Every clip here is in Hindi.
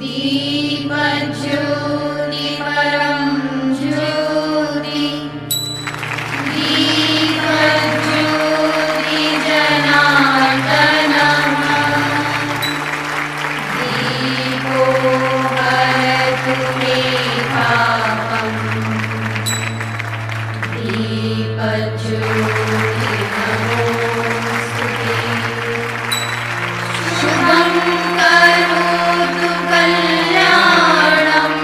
दीपज्योति परं ज्योति दीपज्योति जनार्दनः दीपो हरतु मे पापम् दीपज्योति नमोस्तुते शुभं करोतु कल्याणम्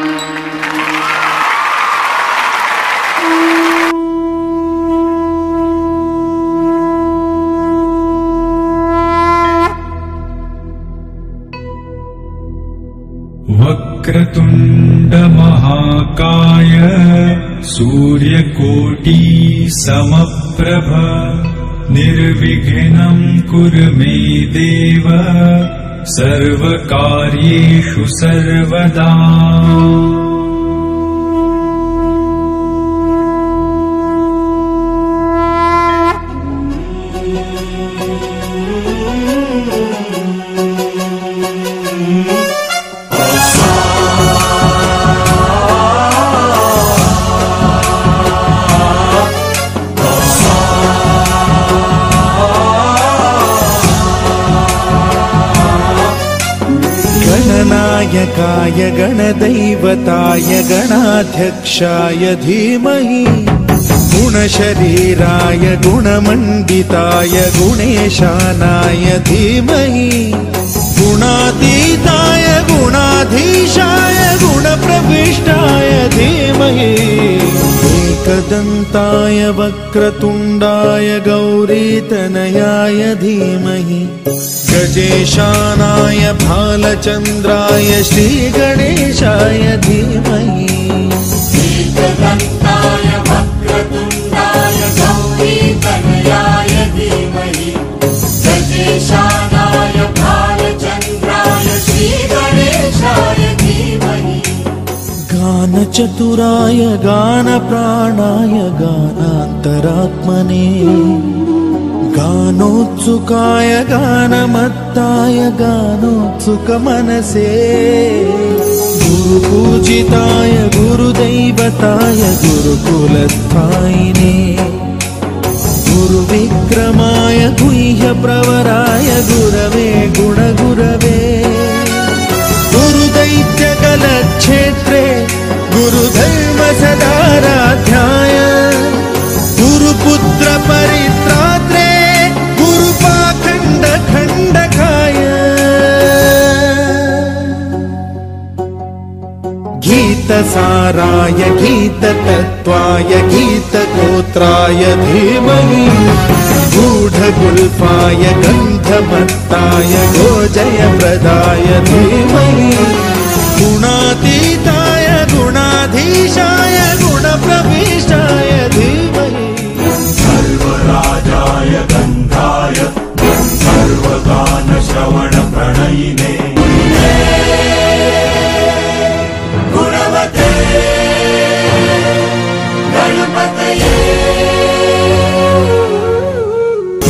वक्रतुण्ड महाकाय सूर्यकोटि समप्रभ निर्विघ्नं कुरु मे देव सर्वकार्येषु सर्वदा। गणनायकाय गणदैवताय गणाध्यक्षाय धीमहि गुणशरीराय गुणमण्डिताय गुणेशानाय धीमहि गुणातीताय गुणाधीशाय गुणप्रविष्टाय धीमहि एकदन्ताय वक्रतुण्डाय गौरीतनयाय धीमहि गजेशानाय भालचन्द्राय श्रीगणेशाय धीमहि एकदन्ताय वक्रतुण्डाय गौरीतनयाय धीमहि गजेशानाय भालचन्द्राय श्रीगणेशाय धीमहि गानचतुराय गानप्राणाय गानान्तरात्मने गानोत्सुकाय गानमत्ताय गानोत्सुकमनसे गुरुपूजिताय गुरुदैवताय गुरुकुलस्थायिने गुरुविक्रमाय गुह्यप्रवराय गुरवे गुणगुरवे गुरुदैत्यकलक्षेत्रे गुरुधर्मसदाराध्याय गुरुपुत्र परित्रात्रे गुरुपाखण्ड खण्डकाय गीतसाराय गीततत्त्वाय गीतगोत्राय धीमहि गूढगुल्फाय गन्धमत्ताय गोजयप्रदाय धीमहि गुणातीताय गुणाधीशाय गुणप्रविष्टाय धीमहि सर्वराजाय गन्धाय सर्वगानश्रवणप्रणयिने गुणवते गणपतये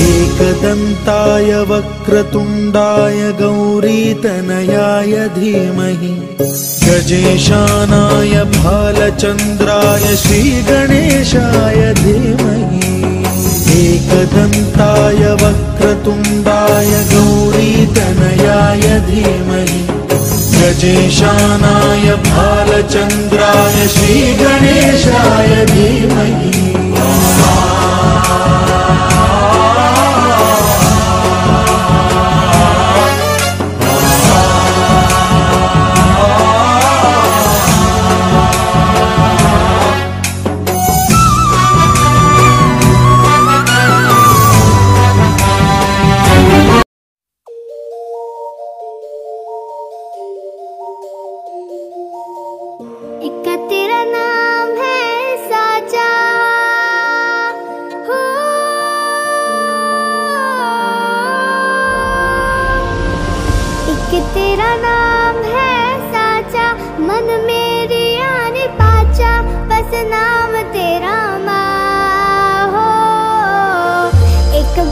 एकदन्ताय वक्रतुण्डाय गौरीतनयाय धीमहि गजेशानाय भालचन्द्राय श्रीगणेशाय धीमहि एकदन्ताय वक्रतुण्डाय गौरीतनयाय धीमहि गजेशानाय भालचन्द्राय श्रीगणेशाय धीमहि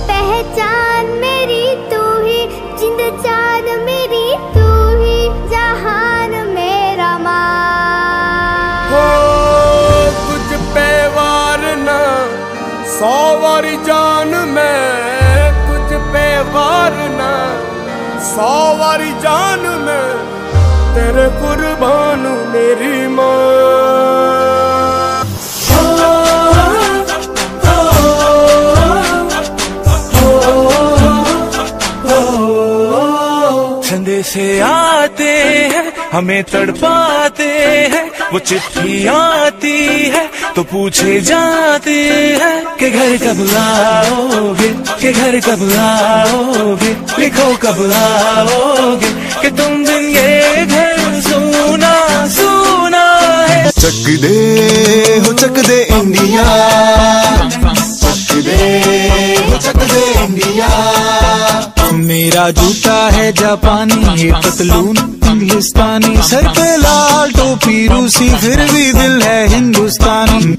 पहचान मेरी तू ही, जिंद जान मेरी तू ही, जहान वारी जान मैं तुझ पे वार ना, 100 वारी जान मैं तेरे कुर्बान मेरी माँ। संदेशे आते हैं हमें तड़पाते हैं, वो चिट्ठी आती है तो पूछे जाते हैं कि घर कब आओगे, कि घर कब आओगे, लिखो कब आओगे कि तुम दिन ये घर सुना सुना है। चक दे इंडिया, चक दे इंडिया। मेरा जूता है जापानी, ये पतलून इंग्लिस्तानी, सर पे लाल टोपी रूसी, फिर भी दिल है हिंदुस्तानी।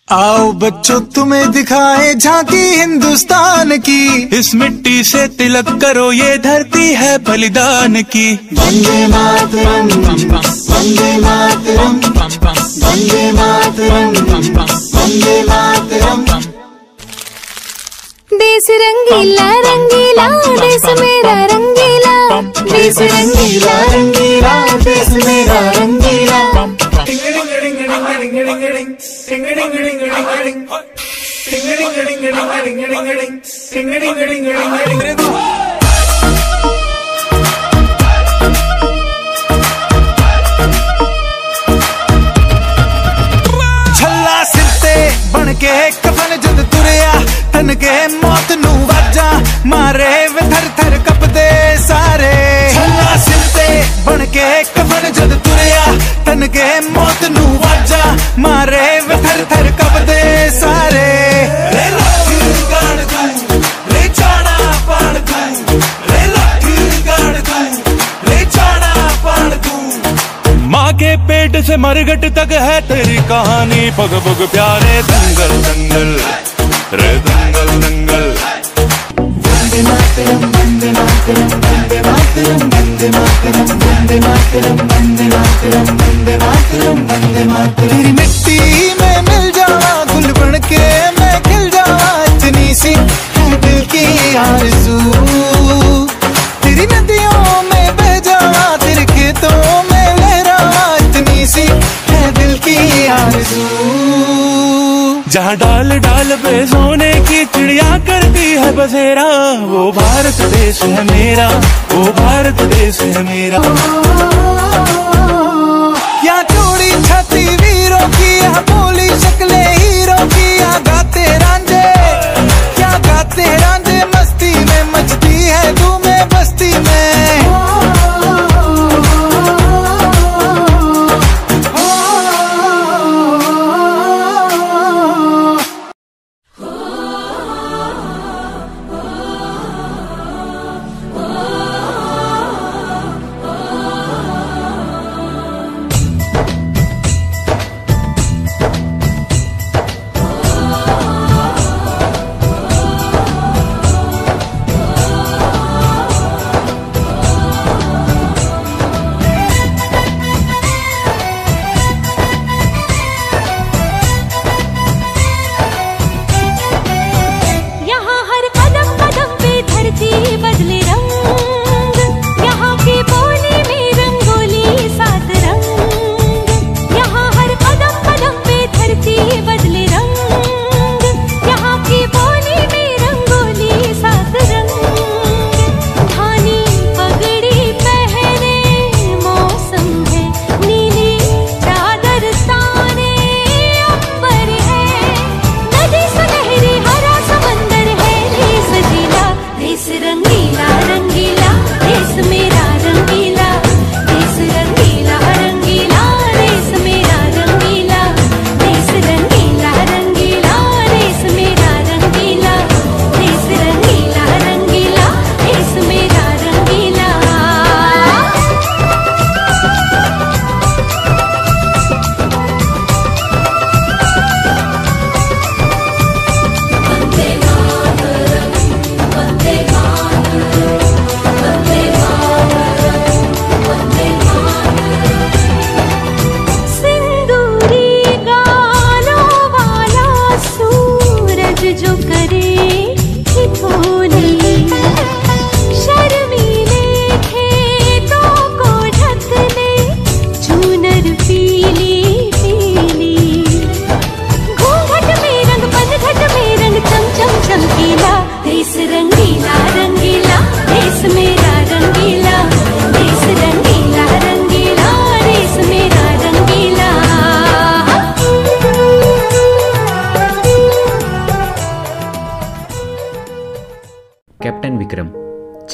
आओ बच्चों तुम्हें दिखाए झांकी हिंदुस्तान की, इस मिट्टी से तिलक करो ये धरती है बलिदान की। वंदे मातरम, वंदे मातरम, वंदे मातरम, वंदे मातरम। देश रंगीला रंगीला, देश मेरा रंगीला, देश रंगीला रंगीला, देश मेरा रंगीला। छल्ला सिरते बन के कफन जद तुरया, तन के मौत नू वाजा मारे वे थर थर कपदे सारे। छल्ला सिरते बन के कफन जद तुरया, तन के मौत नू वाजा मारे वे थर थर कपदे सारे। रे लख गाड़ दूं, रे चाड़ा पाड़ दूं, रे लख गाड़ दूं, रे चाड़ा पाड़ दूं। माँ के पेट से मरघट तक है तेरी कहानी, पग पग प्यारे दंगल दंगल रे दंगल दंगल। वंदे मातरम, वंदे मातरम, वंदे मातरम, वंदे मातरम, वंदे मातरम, वंदे मातरम, वंदे मातरम, वंदे मातरम। तेरी मिट्टी में मिल जावा, गुल बन के मैं खिल जावा, इतनी सी है दिल की आरज़ू। तेरी नदियों में बह जावा, तेरे खेतों में लहरावा, इतनी सी है दिल की आरज़ू। जहाँ डाल डाल पे सोने की चिड़िया करती है बसेरा, वो भारत देश है मेरा, वो भारत देश है मेरा। यहाँ चौड़ी छाती वीरों की, यहाँ बोली शक्लें हीरों की, यहाँ गाते रांझे, क्या गाते रांझे, मस्ती में मचती है धूमें बस्ती में।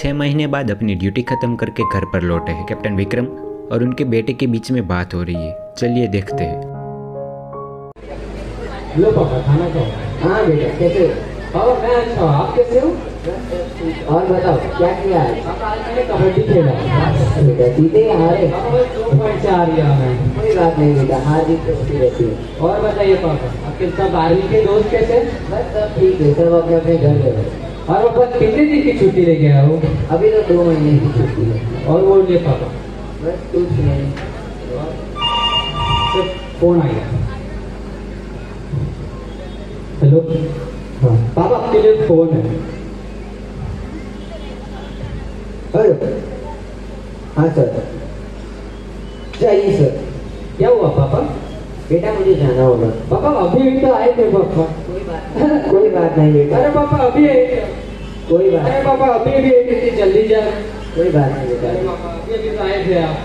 6 महीने बाद अपनी ड्यूटी खत्म करके घर पर लौटे हैं कैप्टन विक्रम और उनके बेटे के बीच में बात हो रही है। चलिए देखते हैं। लो पापा खाना खाओ। हाँ बेटा कैसे हो? पापा मैं अच्छा हूँ, आप कैसे हो? और बताओ क्या किया है? पापा आज मैंने कबड्डी खेला। बेटा जीते या हारे? पापा बस 2 पॉइंट से हार गया मैं। कोई बात नहीं बेटा, हार जीत तो होती रहती है। और बताइए पापा आपके सब आर्मी के दोस्त कैसे? बस सब ठीक है, सब अपने अपने घर गए। और पापा कितने दिन की छुट्टी लेके आए हो? अभी तो 2 महीने की छुट्टी है। और बोलिए पापा। बस कुछ नहीं, फोन आ गया। हेलो हाँ पापा आपके लिए फोन है। हेलो हाँ सर चाहिए सर। क्या हुआ पापा? बेटा मुझे जाना होगा। पापा अभी तो आए थे पापा। कोई बात नहीं बेटा। अरे पापा अभी आए थे। कोई बात। अरे पापा अभी भी आए थे, जल्दी जा। कोई बात नहीं बेटा। पापा अभी तो आए थे आप।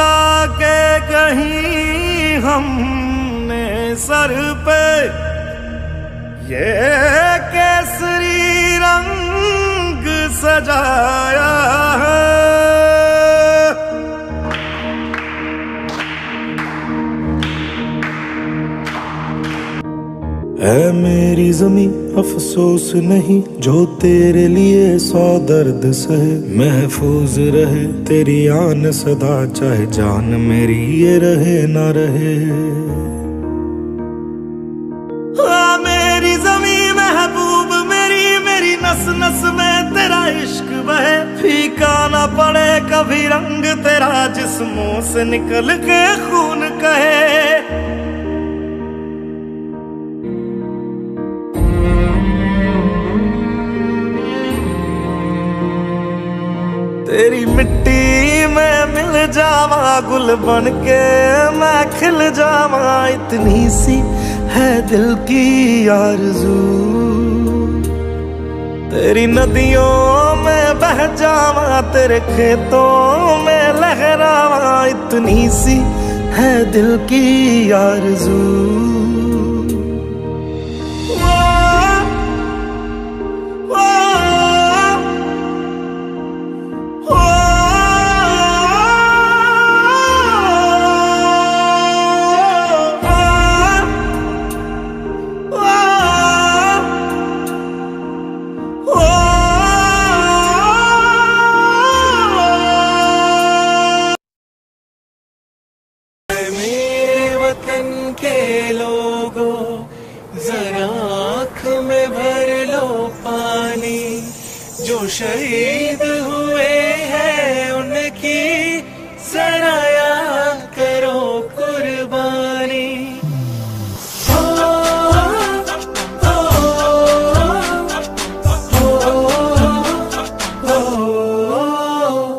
झूला के कहीं हमने सर पे ये केसरी रंग सजाया है। है मेरी जमी अफसोस नहीं जो तेरे लिए 100 दर्द सहे, महफूज रहे तेरी आन सदा चाहे जान मेरी ये रहे ना रहे। मेरी जमी महबूब मेरी, मेरी नस नस में तेरा इश्क बहे, फीका ना पड़े कभी रंग तेरा जिस्मों से निकल के खून कहे। तेरी मिट्टी में मिल जावा गुल बन के मैं खिल जावा, इतनी सी है दिल की आरज़ू। तेरी नदियों में बह जावा तेरे खेतों में लहरावा, इतनी सी है दिल की आरज़ू। शहीद हुए हैं उनकी सराया करो कुर्बानी।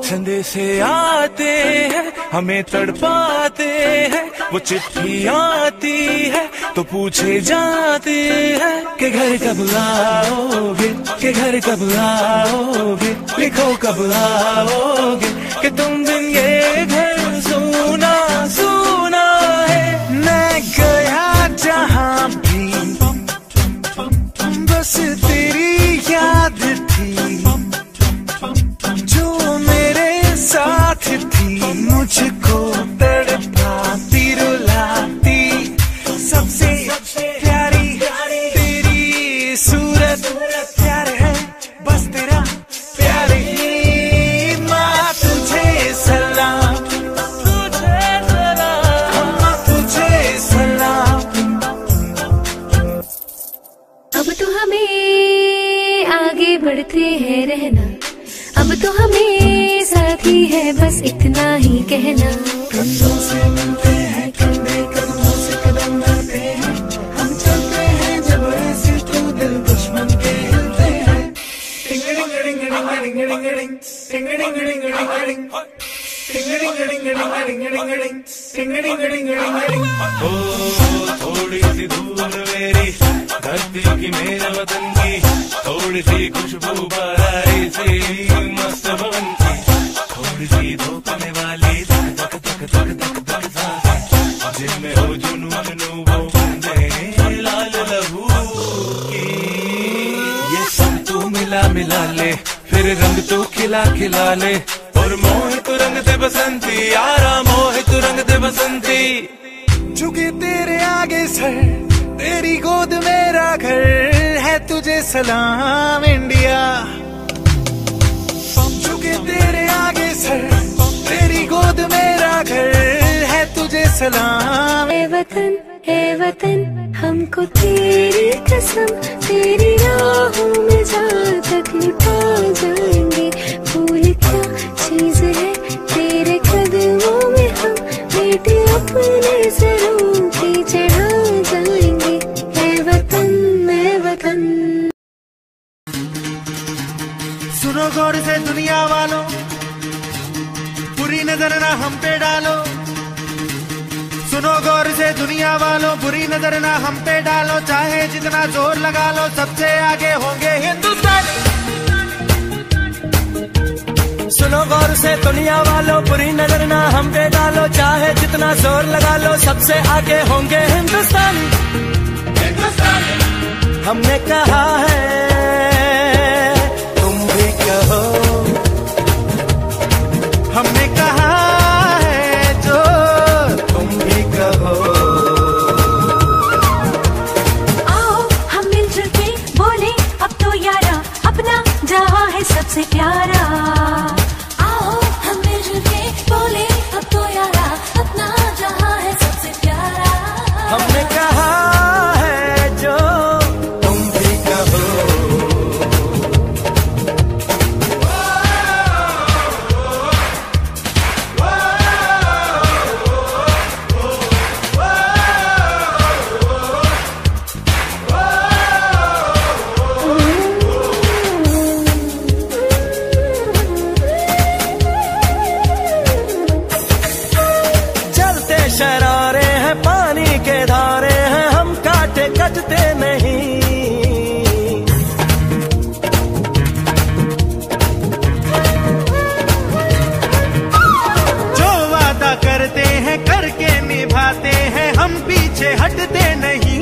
संदेशे आते हैं हमें तड़पाते हैं, वो चिट्ठी आती है तो पूछे जाते हैं कि घर कब आओगे, कि घर कब आओगे, लिखो कब आओगे कि तुम दिन ये घर सुना सुना है। मैं गया जहाँ भी बस तेरी याद थी, जो मेरे साथ थी मुझको तड़पाती रुलाती, सबसे प्यारी तेरी सूरत प्यार है बस तेरा प्यार ही। माँ तुझे सलाम, तुझे सलाम, तुझे सलाम। अब तो हमें आगे बढ़ते हैं रहना, अब तो हमें साथी है बस इतना ही कहना। कंधों से मिलते हैं कंधे कदमों से कदम मिलते हैं, हम चलते हैं जब ऐसे तो दिल दुश्मन के हिलते हैं। टिंग डिंग डिंग डिंग डिंग डिंग डिंग टिंग डिंग डिंग डिंग डिंग टिंग डिंग डिंग डिंग डिंग डिंग टिंग डिंग डिंग डिंग डिंग। ओ थोड़ी सी दूर मेरी धरती की मेरे वतन की, थोड़ी सी खुशबू बाराई सी मस्त पवन की, थोड़ी सी धोखने वाली धक धक धक धक धक सांसें, जिनमें हो जुनून वो बंदे लाल लहू की। ये सब तू मिला मिला ले फिर रंग तो खिला खिला ले, और मोहित रंग दे बसंती यारा मोहित रंग दे बसंती। झुके तेरे आगे सर तेरी गोद मेरा घर है, तुझे सलाम इंडिया। झुके तेरे आगे सर तेरी गोद मेरा घर है, तुझे सलाम। ए वतन हमको तेरी कसम, तेरी राहों में जहाँ तक लुटा जाएंगे। फूल क्या चीज है तेरे कदमों में, हम बेटे अपने सरों पे चढ़ा जाएंगे। ए वतन सुनो गौर से दुनिया वालों, बुरी नजर ना हम पे डालो। सुनो गौर से दुनिया वालों, बुरी नजर ना हम पे डालो, चाहे जितना जोर लगा लो सबसे आगे होंगे हिंदुस्तानी। सुनो गौर से दुनिया वालों, बुरी नजर ना हम पे डालो, चाहे जितना जोर लगा लो, सबसे आगे होंगे हिंदुस्तानी। हमने कहा है तुम भी कहो, हमने कहा है जो तुम भी कहो। आओ हम मिलजुल के बोले अब तो यारा, अपना जहां है सबसे प्यारा। आओ हम मिलजुल के बोले अब तो यारा, अपना जहां है सबसे प्यारा। हमने कहा है जो तुम भी कहो। जलते शरारे हैं, पानी के धारे हैं, हम काटे कटते नहीं। जो वादा करते हैं करके निभाते हैं, हम पीछे हटते नहीं।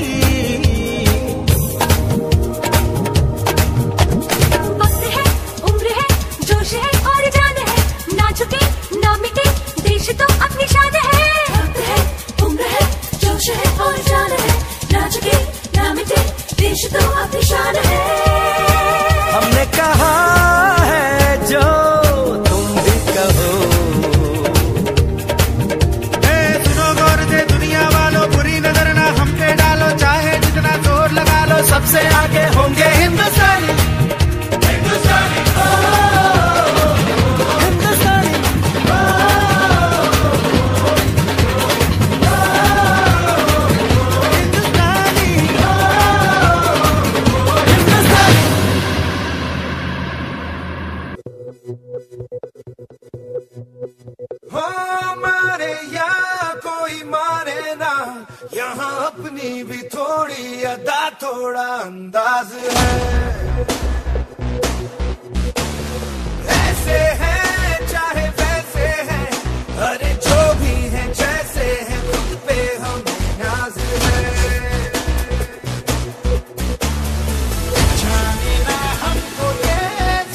वक्त है, उम्र है, जोश है और जान है, ना झुके ना मिटे, देश तो अपनी शान है। वक्त है, उम्र है, जोश है और जान है, ना झुके ना मिटे, देश तो अपनी शान है। हमने कहा है जो तुम भी कहो। सुनो गौर से दुनिया वालों, बुरी नजर ना हम पे डालो, चाहे जितना जोर लगा लो, सबसे आगे होंगे हिंदुस्तानी। हिंदुस्तानी, हिंदुस्तानी, हिंदुस्तानी। मारे या कोई मारे ना, यहाँ अपनी भी थोड़ी अदा थोड़ा अंदाज है। ऐसे हैं चाहे वैसे हैं, अरे जो भी हैं जैसे हैं, खुद पे हम नाज है। जाने ना हमको ये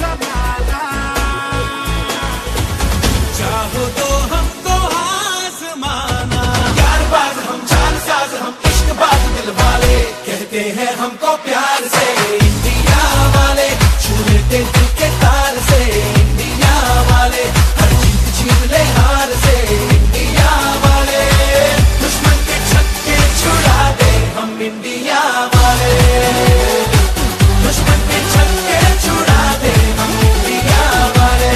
जमाना, चाहो तो हमको आसमाना। यार बाज हम, जान साज हम, इश्क बाज दिल वाले, कहते हैं हमको प्यार से इंडिया वाले, छू लेते दिल के तार से इंडिया वाले, हर जीत छीन ले हार से इंडिया वाले, दुश्मन के छक्के छुड़ा दे हम इंडिया वाले, दुश्मन के छक्के छुड़ा दे हम इंडिया वाले।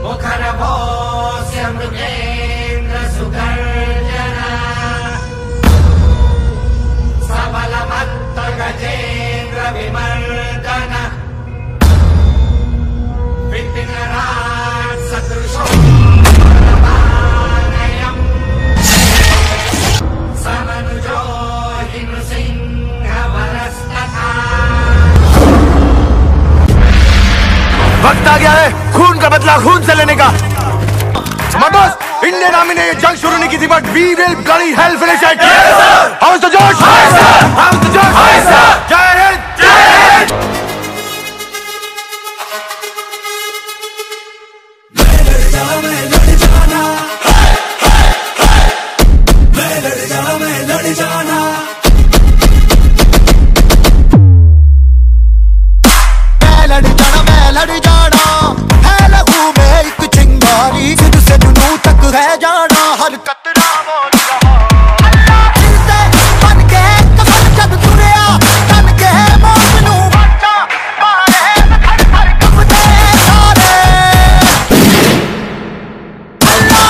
मुखरभोस्य मृगेन्द्र सुगर्जना, सबलमत्त गजेन्द्र विमर्दन, विपिनराज सदृशो प्रभानयम्, समनुजो हि नृसिंह वरस्तथा। वक्त आ गया है खून का बदला खून से लेने का। इंडियन आर्मी ने ये जंग शुरू नहीं की थी, but we will bloody hell finish it. How's the जोश, हाउस द जोश। जय हिंद, जय हिंद। मैं लड़ जाना, मैं लड़ जाना, मैं लड़ जाना, मैं लड़ जाना। मैं लड़ जाना, मैं लड़ जाना, है लहू में एक चिंगारी, सिर से जुनून तक है जाना, हर कतरा बोल रहा। दिल से बन के कफन जब तुरिया, तन के मौत नू बचा, मारे थर थर कंबदे सारे। अल्लाह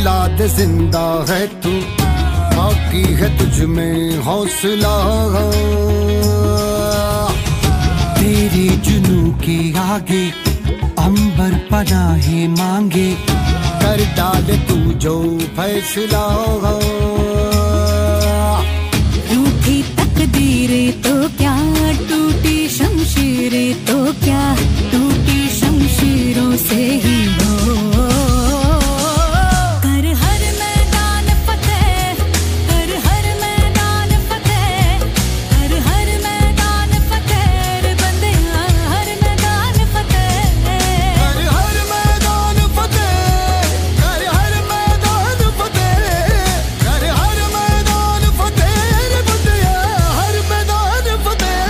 औलाद जिंदा है तू, बाकी है तुझ में हौसला। तेरी जुनू की आगे अंबर पनाहे मांगे, कर डाल तू जो फैसला। रूठी तकदीरें तो क्या, टूटी शमशीरें तो क्या, टूटी शमशीरों से ही हो। कर हर मैदान फतेह, कर हर मैदान फतेह, कर हर मैदान फतेह रे बंदिया, हर मैदान फतेह। कर हर मैदान फतेह, कर हर मैदान फतेह, कर हर मैदान फतेह रे बंदिया, हर मैदान फतेह।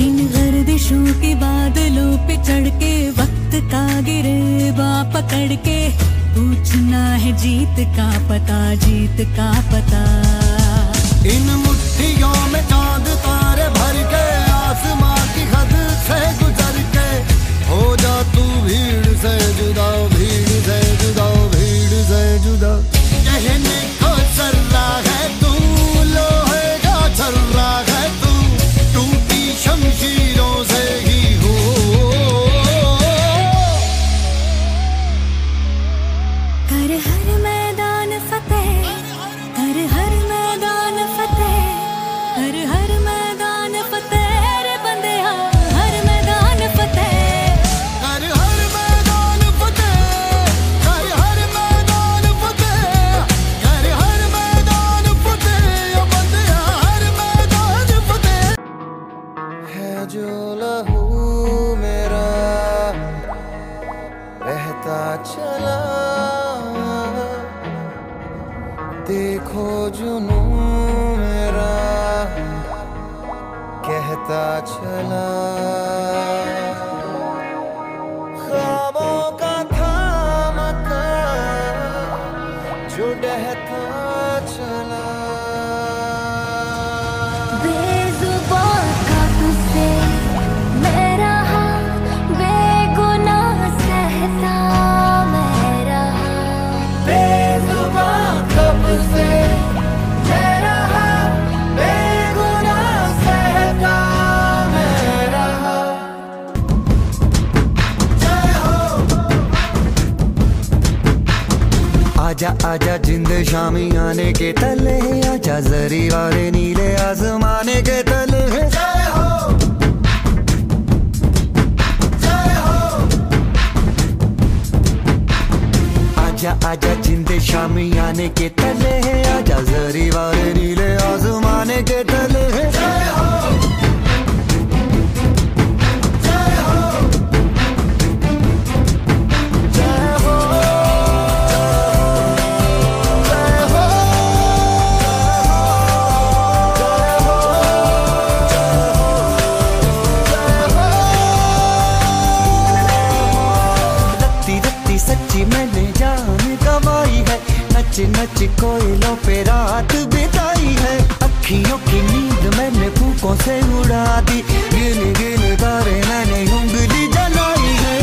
इन गर्दिशों के बादलों पे चढ़ के, वक्त का गिरेबा पकड़ के, पूछना है जीत का पता, जीत का पता। इन मुट्ठियों में चांद तारे भर के, आसमां की हद से गुजर के, हो जा तू भीड़ से जुदा, भीड़ से जुदा, भीड़ से जुदा। कहने को सर्रा है तू, लोहे का छर्रा है तू, टूटी शमशीरों से ही हो। कर हर मैदान फतेह, कर हर मैदान फतेह, कर हर मैदान फतेह रे बंदिया, हर मैदान फतेह। कर हर मैदान फतेह, कर हर मैदान फतेह, कर हर मैदान फतेह ओ बंदिया, हर मैदान फतेह। है जो लहू मेरा बहता चला, देखो जुनू मेरा कहता चला। ख्वाबों का खामखा जो डहता चला। बेजुबान का तुझसे मैं रहा, बेगुनाह सहता मैं रहा। बेजुबान कब से मैं रहा, बेगुनाह सहता मैं रहा। जय हो। आजा आजा जिंद शामी आने के तले, आजा जरी वाले नीले आसमाने के तले। जय हो, जय हो। आजा आजा जिंद शामी आने के तले, आजा जरी वाले नीले आसमाने के तले। जय हो, जय हो, जय हो, जय हो, रत्ती रत्ती सच्ची मैंने जान गवाई है, नच नच कोयलों पे रात बिताई है। अखियों की नींद मैंने फूकों से उड़ा दी, गिन गिन तारे मैंने उंगली जलाई है।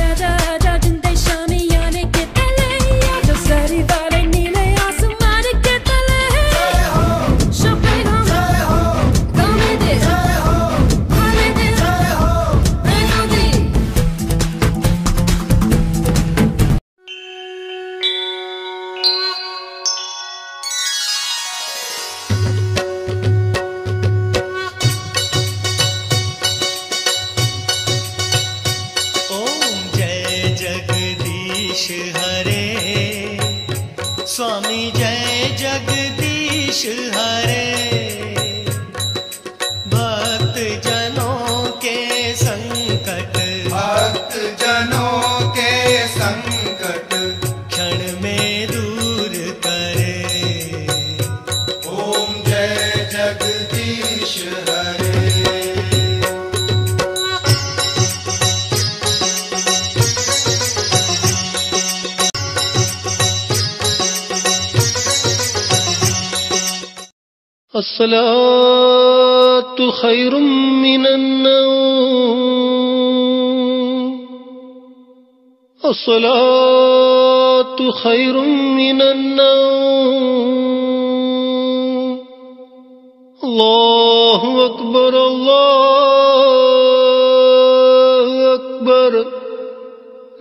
आजा आजा जिंदे शामी आने के तले, आजा जरी वाले नीले आसमान के तले। Champagne come et des, come et des, melody. स्वामी जय जगदीश हरे, भक्त जनों के संकट, भक्त जनों के संकट क्षण में दूर करे। ओम जय जगदीश हरे। अस्सलातु खैरुम मिनन्नौम अस्सलातु खैरुम मिनन्नौम अल्लाहु अकबर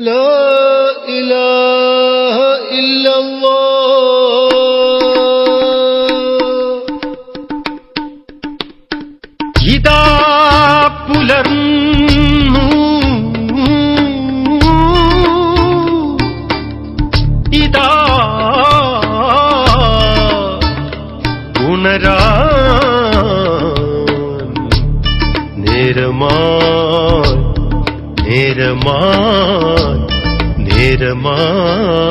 ला इलाहा इल्लल्लाह इदा പുലർന്നു ഇതാ ഉണരാൻ നേരമായി നേരമായി നേരമായി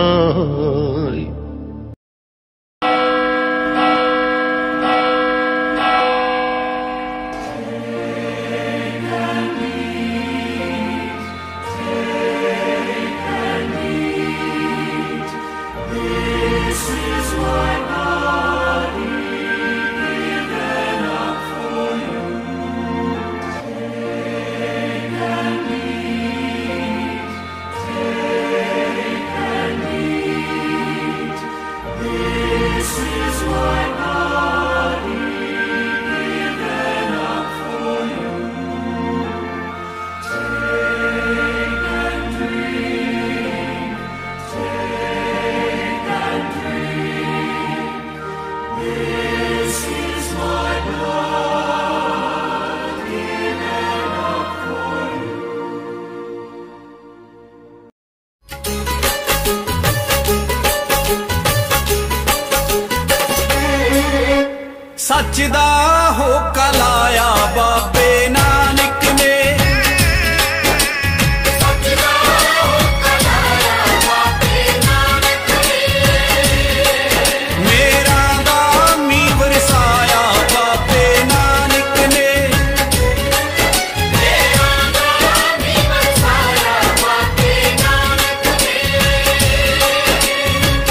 सच दा होका लाया बाबे नानक ने सच दा होका लाया बाबे नानक ने मेरा दामी वरसाया बाबे नानक ने मेरा दामी वरसाया बाबे नानक ने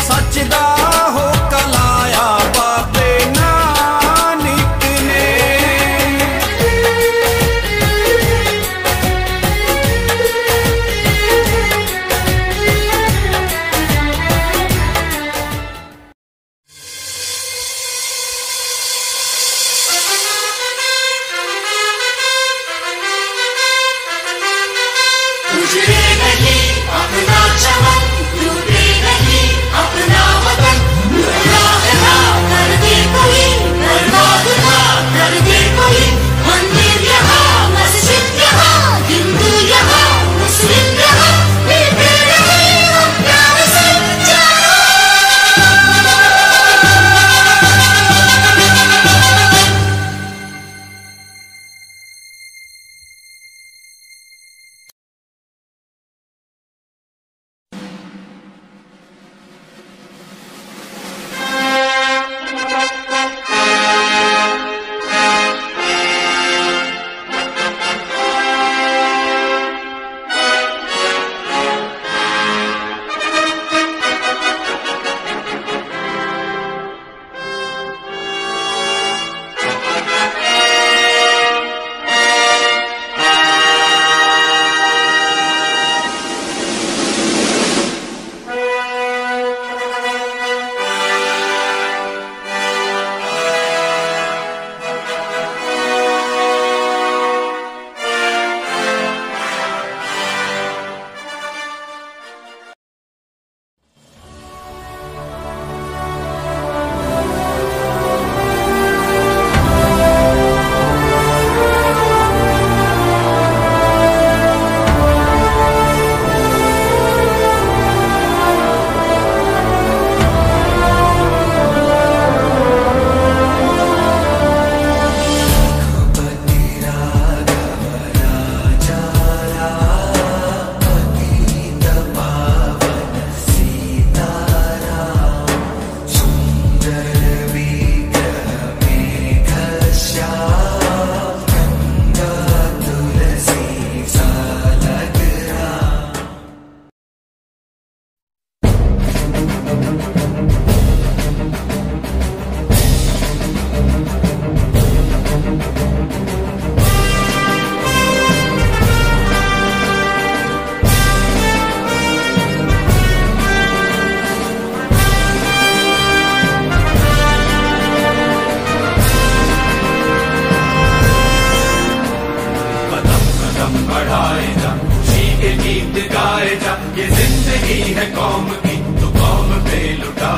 सच दा होका लाया बाबे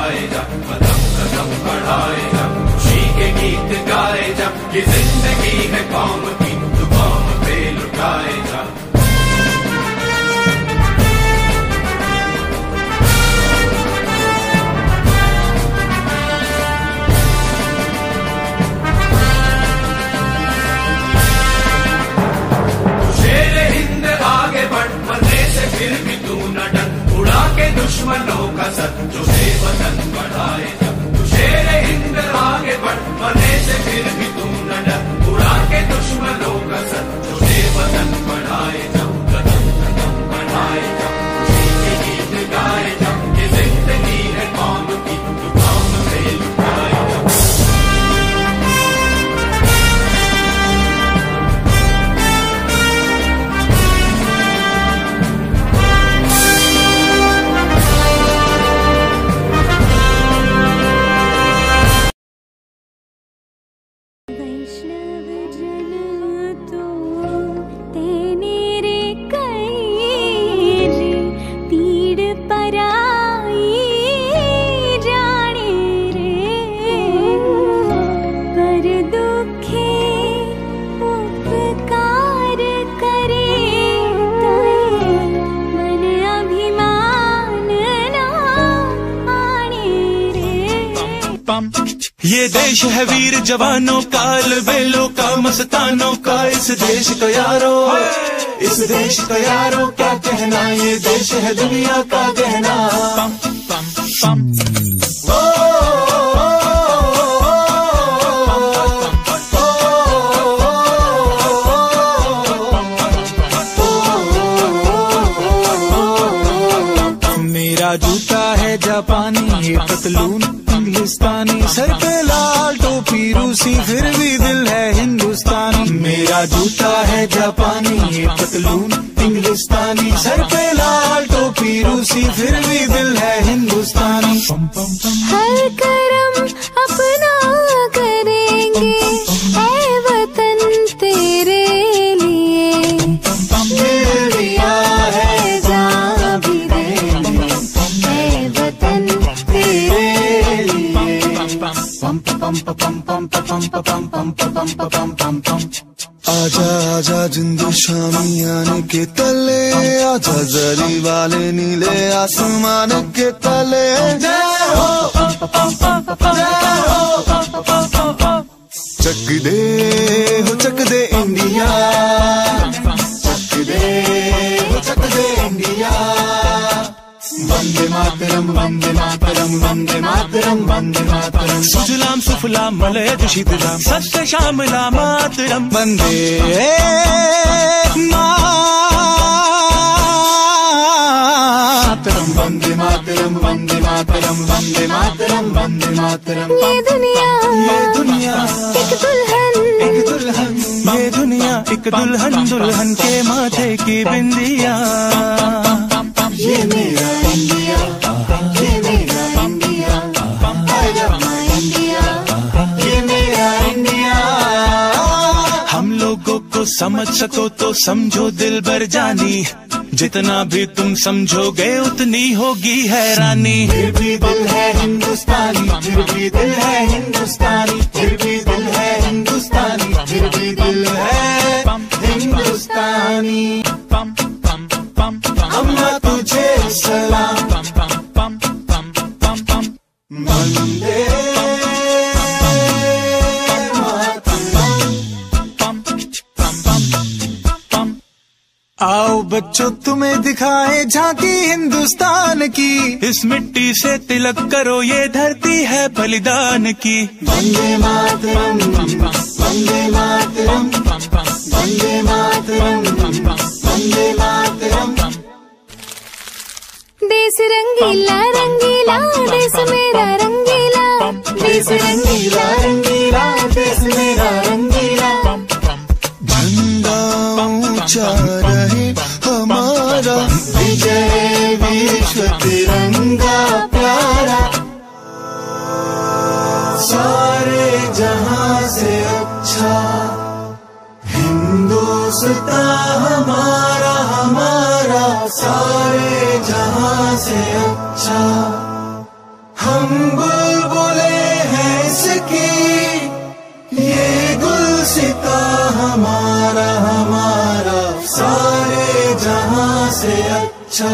बढ़ाए जा, कदम कदम बढ़ाए जा, खुशी के गीत गाए जा, ये जिंदगी है कौम की, तू कौम पे लुटाए जा। फिर भी तू न डर, उड़ा के दुश्मनों का सर, जो से वतन बढ़ाए जा, तू शेर हिंद आगे बढ़, मरने से फिर भी तू न डर, उड़ा के दुश्मनों का सर, जो से वतन बढ़ाए जा, कदम कदम बढ़ाए जा, खुशी के गीत गाए जा, ये जिंदगी है कौम की, तू कौम पे लुटाए जा। ये देश है वीर जवानों का, अलबेलों का, मस्तानों का, इस देश का यारो, इस देश का यारो क्या कहना, ये देश है दुनिया का गहना। पम पम पम मेरा जूता है जापानी, ये पतलून इंग्लिस्तानी, सर पे लाल टोपी रूसी, फिर भी दिल है हिंदुस्तानी। मेरा जूता है जापानी, ये पतलून इंग्लिस्तानी, सर पे लाल टोपी रूसी, फिर भी दिल है हिंदुस्तानी। हर करम अपना करेंगे ऐ वतन तेरे लिए, दिल दिया है जान भी देंगे ऐ वतन तेरे लिए। पम पम पम पम पम पम पम पम पम पम पम पम। आजा आजा जिंदू शामी आने के तले, आजा जरी वाले नीले आसमान के तले। जय हो चक दे हो चक दे इंडिया, चक दे हो चक दे इंडिया। वंदे मातरम वंदे मातरम वंदे मातरम वंदे मातरम। सुजलाम सुफलाम मलयज शीतलाम सत्य श्यामला मातरम। वंदे मातरम वंदे मातरम वंदे मातरम वंदे मातरम वंदे मातरम। ये दुनिया एक दुल्हन, एक दुल्हन, ये दुनिया एक दुल्हन, दुल्हन के माथे की बिंदिया। ये मेरा इंडिया, ये मेरा India, I love my India, ये मेरा इंडिया। हम लोगों को समझ सको तो समझो दिल भर जानी, जितना भी तुम समझोगे उतनी होगी हैरानी। फिर भी दिल है हिंदुस्तानी, फिर भी दिल है हिंदुस्तानी, फिर भी दिल है हिंदुस्तानी, फिर भी दिल है हिंदुस्तानी। अम्मा तुझे सलाम, वंदे आओ बच्चों तुम्हें दिखाए झांकी हिंदुस्तान की, इस मिट्टी से तिलक करो ये धरती है बलिदान की। वंदे मातरम वंदे मातरम वंदे मातरम वंदे मातरम। देश रंगीला रंगीला देश मेरा रंगीला, देश रंगीला रंगीला देश मेरा रंगीला। झंडा ऊंचा रहे हमारा, विजय विश्व तिरंगा प्यारा। सारे जहां से अच्छा हिंदुस्तान हमारा, हमारा सारे जहां से अच्छा हम से अच्छा।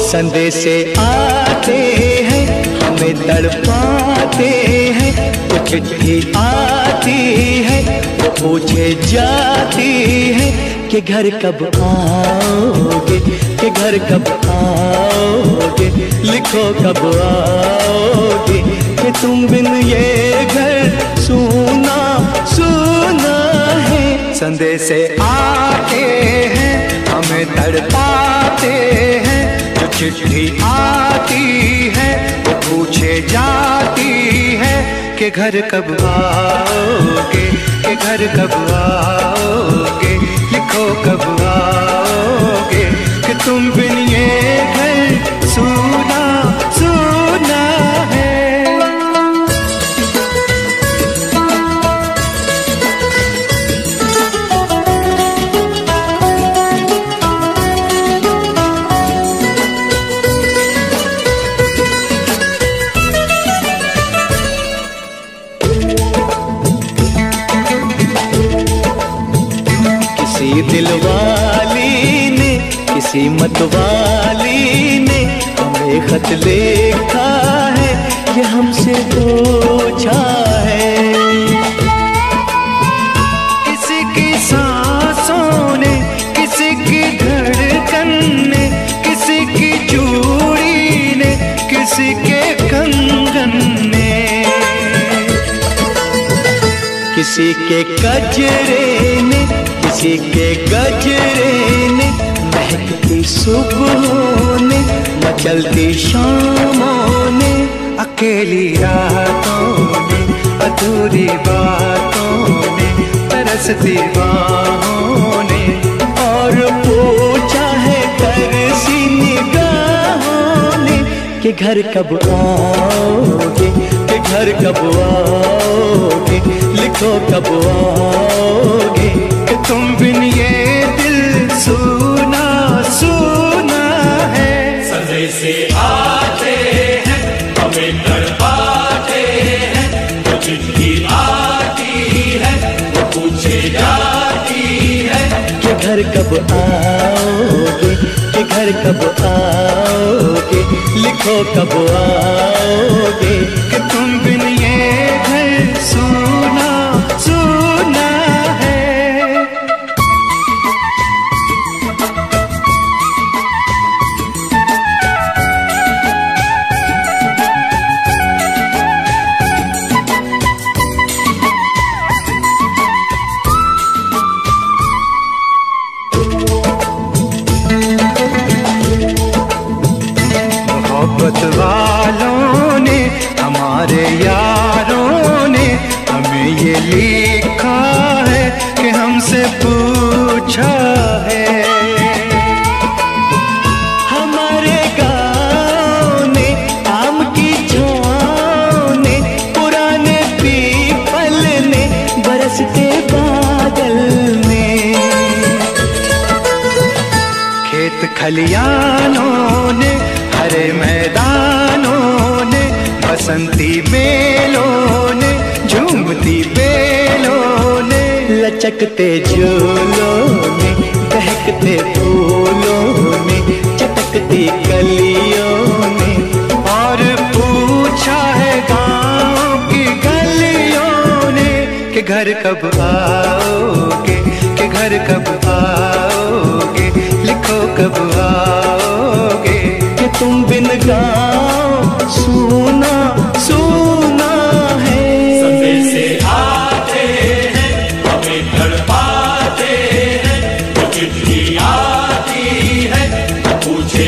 संदेशे आते हैं हमें तड़पाते हैं, वो चिट्ठी आती है वो पूछे जाती है कि घर कब आओगे, कि घर कब आओगे, लिखो कब आओगे, कि तुम बिन ये घर सूना सूना है। संदेशे आते हैं हमें तड़पाते हैं, चिट्ठी आती है वो पूछे जाती है कि घर कब आओगे, कि घर कब आओगे, लिखो कब आओगे, कि तुम बिन ये घर सूना सूना है। दिल वाली ने किसी मत वाली ने हमें खत लिखा है, ये हमसे पूछा है। किसी की सांसों ने, किसी की धड़कन ने, किसी की चूड़ी ने, किसी के कंगन ने, किसी के गजरे ने, किसी के गजरे ने, महकती सुबहों ने, मचलती शामों ने, अकेली रातों ने, अधूरी बातों ने, तरसती बाहों ने, और पूछा है तरसी निगाहों ने कि घर कब आओगे, कि घर कब आओगे, लिखो कब आओगे, कि तुम बिन ये दिल सूना सूना है। संदेशे आते हैं हमें तड़पाते हैं, वो चिट्ठी आती है वो पूछे जाती है कि घर कब आओगे, कि घर कब आओगे, लिखो कब आओगे, कि तुम बिन ये घर सूना सूना है। मोहब्बत वालों ने, हमारे यारों ने हमें ये लिखा है कि हमसे पूछा है। हमारे गाँव ने, आम की छाँव ने, पुराने पीपल ने, बरसते बादल ने, खेत खलियानों ने, हरे मैदानों ने, बसंती बेलों ने, झूमती बेलों ने, लचकते झूलों ने, बहकते फूलों ने, चटकती कलियों ने, और पूछा है गाँव की गलियों ने कि घर कब आओगे, कि घर कब आओगे, लिखो कब आओगे, कि तुम बिन गाँव सूना सूना है। संदेशे आते हैं हमें तड़पाते हैं, वो चिट्ठी आती है वो पूछे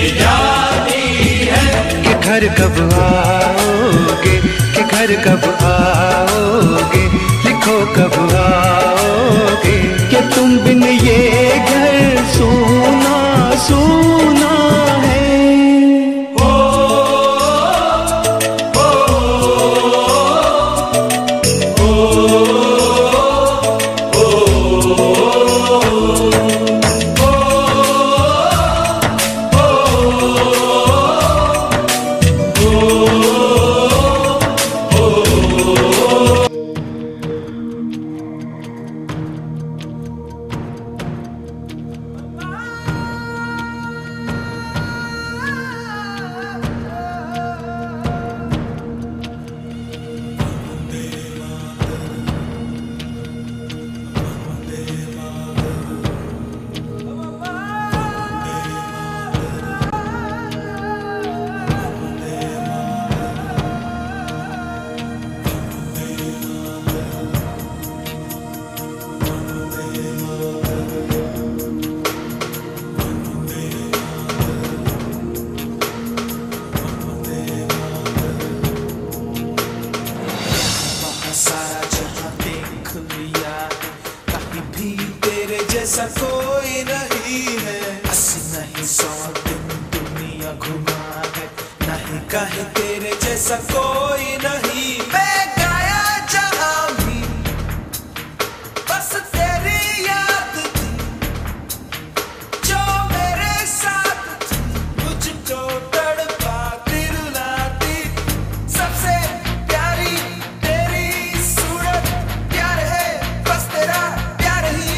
घर कब आओगे, लिखो कब आओगे। कि तुम बिन ये घर सूना सूना है। जैसा कोई नहीं है, 80 नहीं 100 दिन दुनिया घुमा है, नहीं कहे तेरे जैसा कोई नहीं। मैं गाया जहां भी बस तेरी याद थी, जो मेरे साथ थी, मुझको तड़पाती रुलाती। सबसे प्यारी तेरी सूरत, प्यार है बस तेरा प्यार ही।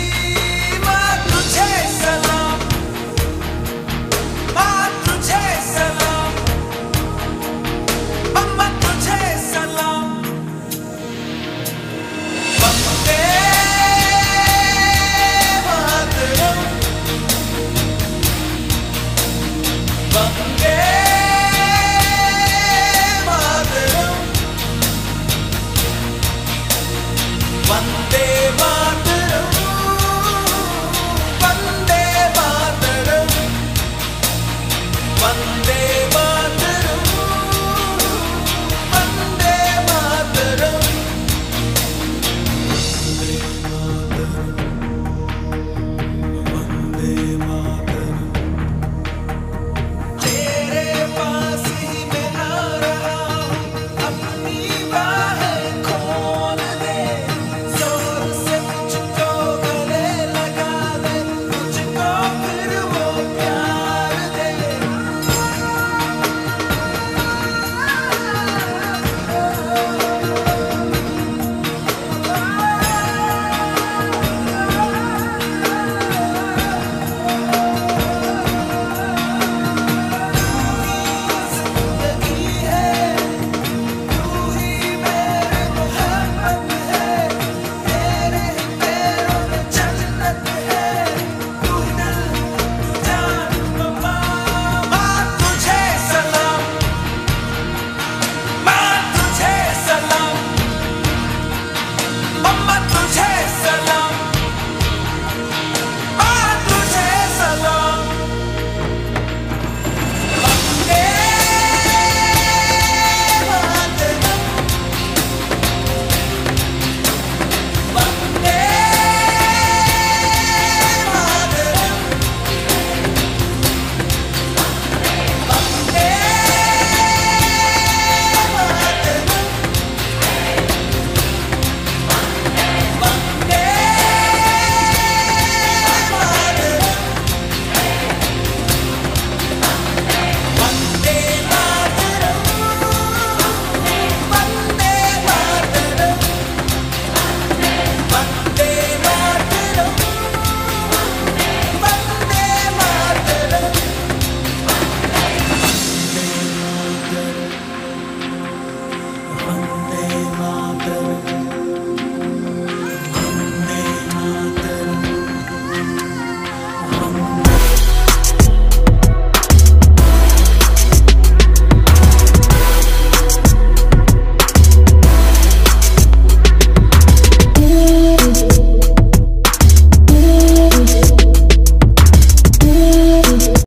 One day